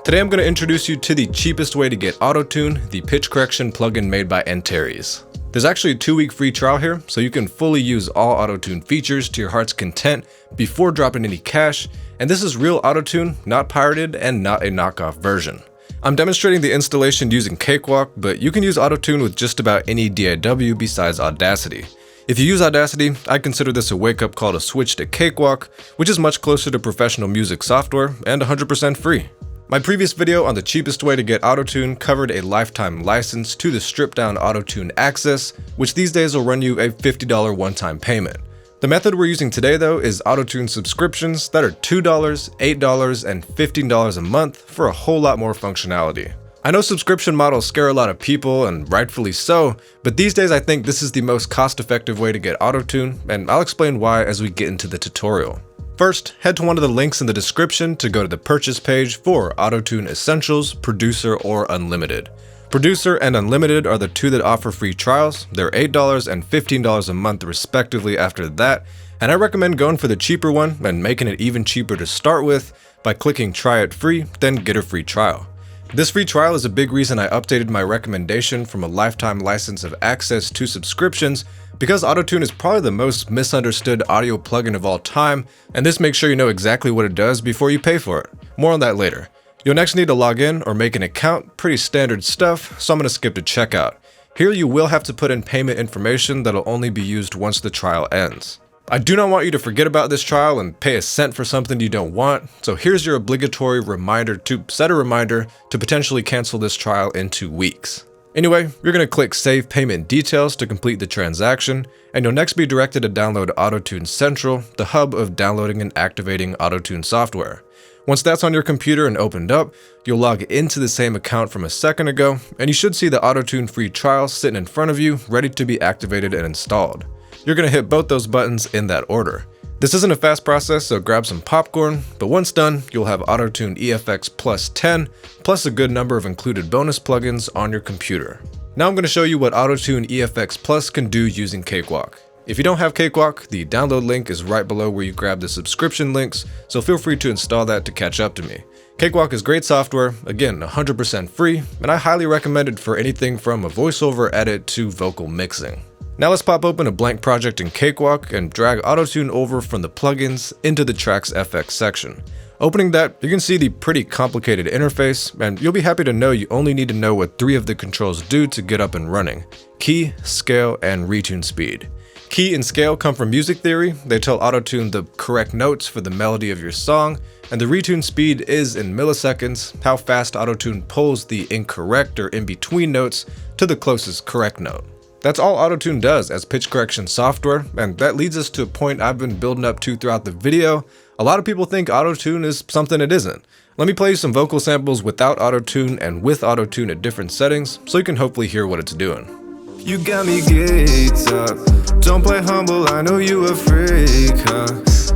Today I'm going to introduce you to the cheapest way to get auto-tune, the pitch correction plugin made by Antares. There's actually a 2-week free trial here, so you can fully use all auto-tune features to your heart's content before dropping any cash, and this is real auto-tune, not pirated and not a knockoff version. I'm demonstrating the installation using Cakewalk, but you can use auto-tune with just about any DAW besides Audacity. If you use Audacity, I consider this a wake-up call to switch to Cakewalk, which is much closer to professional music software and 100% free. My previous video on the cheapest way to get auto-tune covered a lifetime license to the stripped-down auto-tune access, which these days will run you a $50 one-time payment. The method we're using today though is auto-tune subscriptions that are $2, $8, and $15 a month for a whole lot more functionality. I know subscription models scare a lot of people, and rightfully so, but these days I think this is the most cost-effective way to get auto-tune, and I'll explain why as we get into the tutorial. First, head to one of the links in the description to go to the purchase page for Auto-Tune Essentials, Producer, or Unlimited. Producer and Unlimited are the two that offer free trials. They're $8 and $15 a month respectively after that, and I recommend going for the cheaper one and making it even cheaper to start with by clicking Try It Free, then get a free trial. This free trial is a big reason I updated my recommendation from a lifetime license of access to subscriptions, because auto-tune is probably the most misunderstood audio plugin of all time, and this makes sure you know exactly what it does before you pay for it. More on that later. You'll next need to log in or make an account, pretty standard stuff, so I'm going to skip to checkout. Here you will have to put in payment information that'll only be used once the trial ends. I do not want you to forget about this trial and pay a cent for something you don't want, so here's your obligatory reminder to set a reminder to potentially cancel this trial in 2 weeks. Anyway, you're going to click Save Payment Details to complete the transaction, and you'll next be directed to download Auto-Tune Central, the hub of downloading and activating auto-tune software. Once that's on your computer and opened up, you'll log into the same account from a second ago, and you should see the auto-tune free trial sitting in front of you, ready to be activated and installed. You're going to hit both those buttons in that order. This isn't a fast process, so grab some popcorn, but once done, you'll have Auto-Tune EFX Plus 10, plus a good number of included bonus plugins on your computer. Now I'm going to show you what Auto-Tune EFX Plus can do using Cakewalk. If you don't have Cakewalk, the download link is right below where you grab the subscription links, so feel free to install that to catch up to me. Cakewalk is great software, again 100% free, and I highly recommend it for anything from a voiceover edit to vocal mixing. Now let's pop open a blank project in Cakewalk and drag Auto-Tune over from the plugins into the Tracks FX section. Opening that, you can see the pretty complicated interface, and you'll be happy to know you only need to know what 3 of the controls do to get up and running: key, scale, and retune speed. Key and scale come from music theory. They tell Auto-Tune the correct notes for the melody of your song, and the retune speed is in milliseconds, how fast Auto-Tune pulls the incorrect or in-between notes to the closest correct note. That's all Auto-Tune does as pitch correction software, and that leads us to a point I've been building up to throughout the video. A lot of people think Auto-Tune is something it isn't. Let me play you some vocal samples without Auto-Tune and with Auto-Tune at different settings, so you can hopefully hear what it's doing. You got me geeked up. Don't play humble, I know you a freak, huh?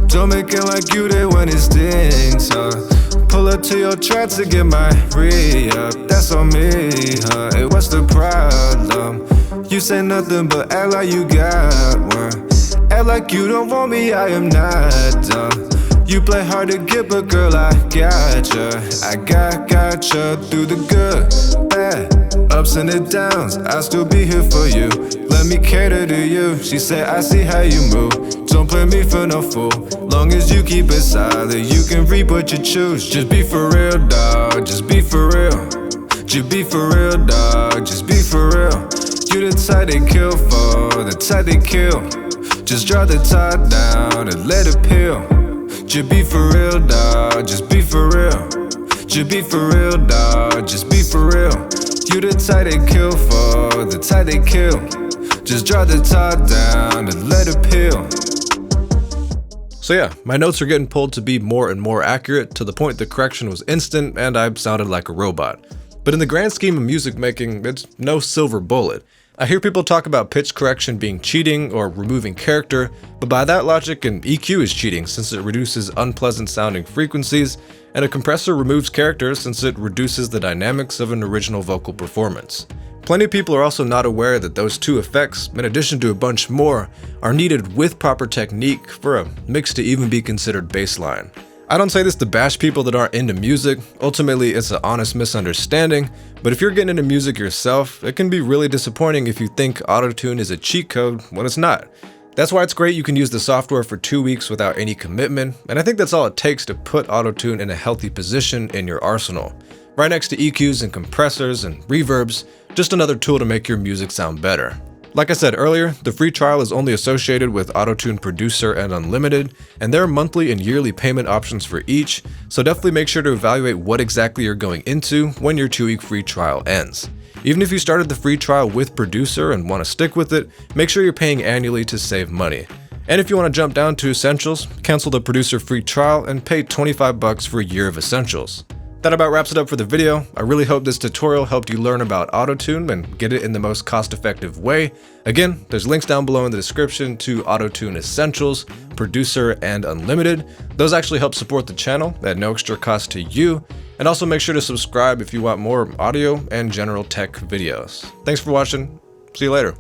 Don't make it like you did when it stinks, huh? Pull up to your track to get my re-up. That's on me, huh? Hey, what's the problem? You say nothing but act like you got one. Act like you don't want me, I am not dumb. You play hard to get, but girl, I gotcha. I gotcha through the good, bad, ups and the downs. I'll still be here for you. Let me cater to you. She said, I see how you move. Don't play me for no fool. Long as you keep it solid, you can reap what you choose. Just be for real, dog. Just be for real. Just be for real, dog. Just be for real. You the type they kill for, the type they kill. Just drop the top down and let it peel. Just be for real, dog. Just be for real. Just be for real, dog. Just be for real. You the type they kill for, the type they kill. Just drop the top down and let it peel. So yeah, my notes are getting pulled to be more and more accurate, to the point the correction was instant and I sounded like a robot. But in the grand scheme of music making, it's no silver bullet. I hear people talk about pitch correction being cheating or removing character, but by that logic, an EQ is cheating since it reduces unpleasant sounding frequencies, and a compressor removes character since it reduces the dynamics of an original vocal performance. Plenty of people are also not aware that those two effects, in addition to a bunch more, are needed with proper technique for a mix to even be considered baseline. I don't say this to bash people that aren't into music. Ultimately, it's an honest misunderstanding, but if you're getting into music yourself, it can be really disappointing if you think autotune is a cheat code when it's not. That's why it's great you can use the software for 2 weeks without any commitment, and I think that's all it takes to put autotune in a healthy position in your arsenal. Right next to EQs and compressors and reverbs, just another tool to make your music sound better. Like I said earlier, the free trial is only associated with Autotune Producer and Unlimited, and there are monthly and yearly payment options for each, so definitely make sure to evaluate what exactly you're going into when your 2-week free trial ends. Even if you started the free trial with Producer and want to stick with it, make sure you're paying annually to save money. And if you want to jump down to Essentials, cancel the Producer free trial and pay $25 for a year of Essentials. That about wraps it up for the video. I really hope this tutorial helped you learn about Autotune and get it in the most cost-effective way. Again, there's links down below in the description to Autotune Essentials, Producer, and Unlimited. Those actually help support the channel at no extra cost to you. And also make sure to subscribe if you want more audio and general tech videos. Thanks for watching. See you later.